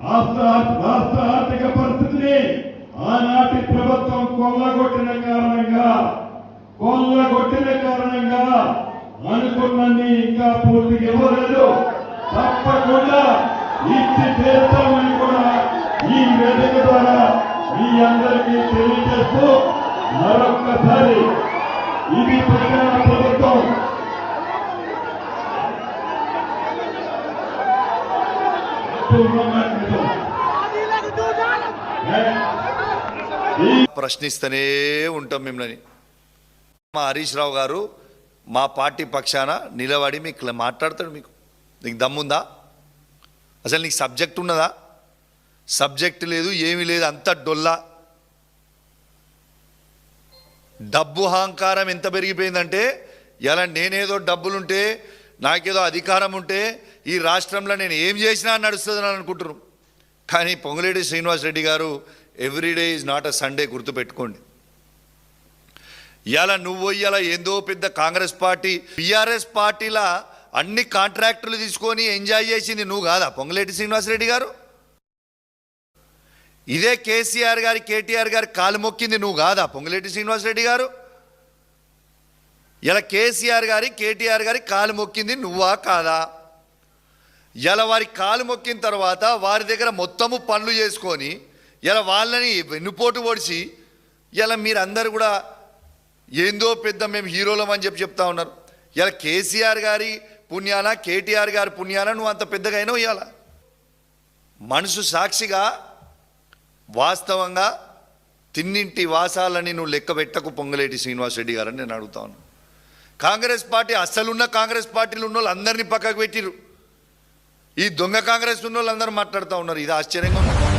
రాష్ట్ర ఆర్థిక పరిస్థితిని ఆనాటి ప్రభుత్వం కొల్లగొట్టిన కారణంగా అనుకున్నది ఇంకా పూర్తిగా ఇవ్వలేదు. తప్పకుండా ఇచ్చి తీర్చామని కూడా ఈ వేదిక ద్వారా మీ అందరికీ తెలియజేస్తూ మరొక్కసారి ఇది ప్రజల ప్రభుత్వం. ప్రశ్నిస్తూనే ఉంటాం మిమ్మల్ని. మా హరీష్ రావు గారు మా పార్టీ పక్షాన నిలబడి మీకు మాట్లాడతాడు. నీకు దమ్ముందా? అసలు నీకు సబ్జెక్ట్ ఉన్నదా? సబ్జెక్ట్ లేదు, ఏమీ లేదు, అంత డొల్లా. డబ్బు అహంకారం ఎంత పెరిగిపోయిందంటే ఇలా నేనేదో డబ్బులుంటే నాకేదో అధికారం ఉంటే ఈ రాష్ట్రంలో నేను ఏం చేసినా నడుస్తుందని అనుకుంటున్నాను. కానీ పొంగులేటి శ్రీనివాసరెడ్డి గారు everyday is not a Sunday, గుర్తుపెట్టుకోండి. ఇలా నువ్వు ఇలా ఏందో పెద్ద కాంగ్రెస్ పార్టీ టీఆర్ఎస్ పార్టీలా అన్ని కాంట్రాక్టులు తీసుకొని ఎంజాయ్ చేసింది నువ్వు కాదా పొంగులేటి శ్రీనివాసరెడ్డి గారు? ఇదే కేసీఆర్ గారి కేటీఆర్ గారి కాలు మొక్కింది నువ్వు కాదా పొంగులేటి శ్రీనివాసరెడ్డి గారు? ఇలా కేసీఆర్ గారి కేటీఆర్ గారి కాలు మొక్కింది నువ్వా కాదా? ఇలా వారి కాలు మొక్కిన తర్వాత వారి దగ్గర మొత్తము పనులు చేసుకొని ఇలా వాళ్ళని వెన్నుపోటు పొడిచి ఇలా మీరందరూ కూడా ఏందో పెద్ద మేము హీరోలం అని చెప్తా ఉన్నారు. ఇలా కేసీఆర్ గారి పుణ్యాన కేటీఆర్ గారి పుణ్యాన నువ్వు అంత పెద్దగా అయినావు. ఇవాళ మనసు సాక్షిగా వాస్తవంగా తిన్నింటి వాసాలని నువ్వు లెక్క పెట్టకు పొంగులేటి శ్రీనివాసరెడ్డి గారని నేను అడుగుతా ఉన్నాను. కాంగ్రెస్ పార్టీ అస్సలున్న కాంగ్రెస్ పార్టీలు ఉన్న వాళ్ళు అందరినీ పక్కకు పెట్టిరు. ఈ దొంగ కాంగ్రెస్ ఉన్న వాళ్ళు అందరూ మాట్లాడుతూ ఉన్నారు. ఇది ఆశ్చర్యంగా ఉంది.